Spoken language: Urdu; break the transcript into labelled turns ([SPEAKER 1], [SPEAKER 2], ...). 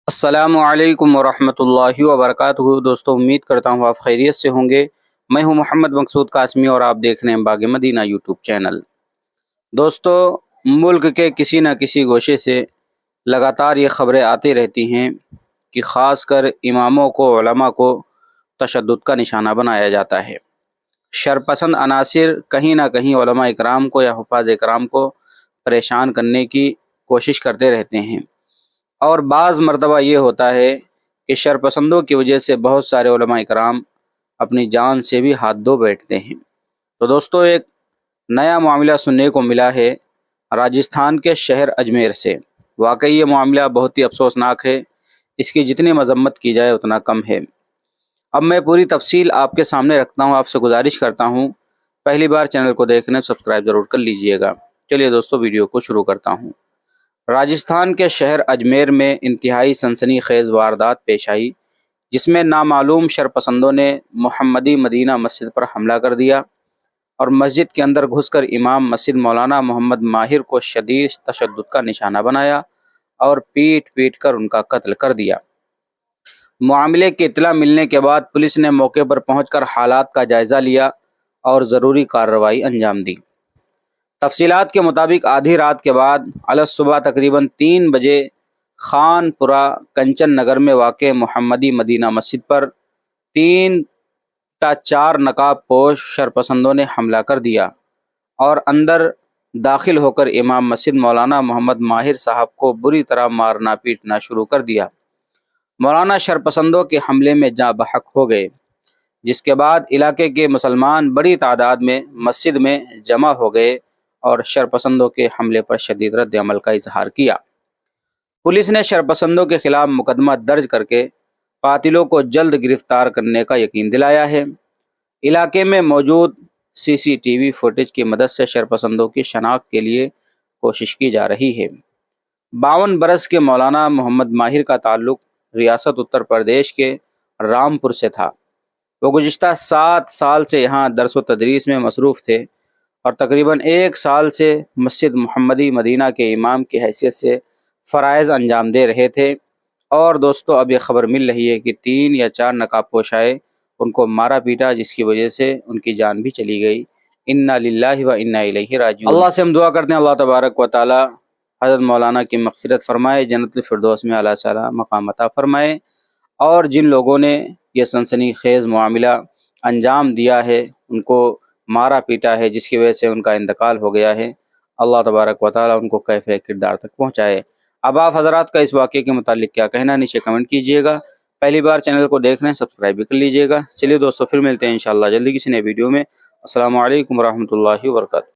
[SPEAKER 1] السلام علیکم ورحمۃ اللہ وبرکاتہ۔ دوستو، امید کرتا ہوں آپ خیریت سے ہوں گے۔ میں ہوں محمد مقصود قاسمی اور آپ دیکھ رہے ہیں باغ مدینہ یوٹیوب چینل۔ دوستو، ملک کے کسی نہ کسی گوشے سے لگاتار یہ خبریں آتی رہتی ہیں کہ خاص کر اماموں کو، علماء کو تشدد کا نشانہ بنایا جاتا ہے۔ شرپسند عناصر کہیں نہ کہیں علماء اکرام کو یا حفاظ اکرام کو پریشان کرنے کی کوشش کرتے رہتے ہیں، اور بعض مرتبہ یہ ہوتا ہے کہ شرپسندوں کی وجہ سے بہت سارے علماء اکرام اپنی جان سے بھی ہاتھ دھو بیٹھتے ہیں۔ تو دوستو، ایک نیا معاملہ سننے کو ملا ہے راجستھان کے شہر اجمیر سے۔ واقعی یہ معاملہ بہت ہی افسوسناک ہے، اس کی جتنی مذمت کی جائے اتنا کم ہے۔ اب میں پوری تفصیل آپ کے سامنے رکھتا ہوں، آپ سے گزارش کرتا ہوں پہلی بار چینل کو دیکھنے سبسکرائب ضرور کر لیجئے گا۔ چلیے دوستو، ویڈیو کو شروع کرتا ہوں۔ راجستھان کے شہر اجمیر میں انتہائی سنسنی خیز واردات پیش آئی، جس میں نامعلوم شرپسندوں نے محمدی مدینہ مسجد پر حملہ کر دیا اور مسجد کے اندر گھس کر امام مسجد مولانا محمد ماہر کو شدید تشدد کا نشانہ بنایا اور پیٹ پیٹ کر ان کا قتل کر دیا۔ معاملے کی اطلاع ملنے کے بعد پولیس نے موقع پر پہنچ کر حالات کا جائزہ لیا اور ضروری کارروائی انجام دی۔ تفصیلات کے مطابق آدھی رات کے بعد صبح تقریباً 3 بجے خان پورہ کنچن نگر میں واقع محمدی مدینہ مسجد پر 3 تا 4 نقاب پوش شرپسندوں نے حملہ کر دیا اور اندر داخل ہو کر امام مسجد مولانا محمد ماہر صاحب کو بری طرح مارنا پیٹنا شروع کر دیا۔ مولانا شرپسندوں کے حملے میں جاں بحق ہو گئے، جس کے بعد علاقے کے مسلمان بڑی تعداد میں مسجد میں جمع ہو گئے اور شرپسندوں کے حملے پر شدید رد عمل کا اظہار کیا۔ پولیس نے شرپسندوں کے خلاف مقدمہ درج کر کے قاتلوں کو جلد گرفتار کرنے کا یقین دلایا ہے۔ علاقے میں موجود CCTV فوٹیج کی مدد سے شرپسندوں کی شناخت کے لیے کوشش کی جا رہی ہے۔ 52 برس کے مولانا محمد ماہر کا تعلق ریاست اتر پردیش کے رامپور سے تھا۔ وہ گزشتہ 7 سال سے یہاں درس و تدریس میں مصروف تھے اور تقریباً 1 سال سے مسجد محمدی مدینہ کے امام کی حیثیت سے فرائض انجام دے رہے تھے۔ اور دوستو، اب یہ خبر مل رہی ہے کہ 3 یا 4 نقاب پوش آئے، ان کو مارا پیٹا، جس کی وجہ سے ان کی جان بھی چلی گئی۔ انا للہ و انا الیہ راجعون۔ اللہ سے ہم دعا کرتے ہیں اللہ تبارک و تعالی حضرت مولانا کی مغفرت فرمائے، جنت الفردوس میں اعلیٰ سے مقام عطا فرمائے، اور جن لوگوں نے یہ سنسنی خیز معاملہ انجام دیا ہے، ان کو مارا پیٹا ہے، جس کی وجہ سے ان کا انتقال ہو گیا ہے، اللہ تبارک و تعالی ان کو کیف کردار تک پہنچائے۔ اب آپ حضرات کا اس واقعے کے متعلق کیا کہنا، نیچے کمنٹ کیجئے گا۔ پہلی بار چینل کو دیکھ رہے ہیں سبسکرائب بھی کر لیجئے گا۔ چلیے دوستو، پھر ملتے ہیں انشاءاللہ جلدی کسی نئے ویڈیو میں۔ السلام علیکم ورحمۃ اللہ وبرکاتہ۔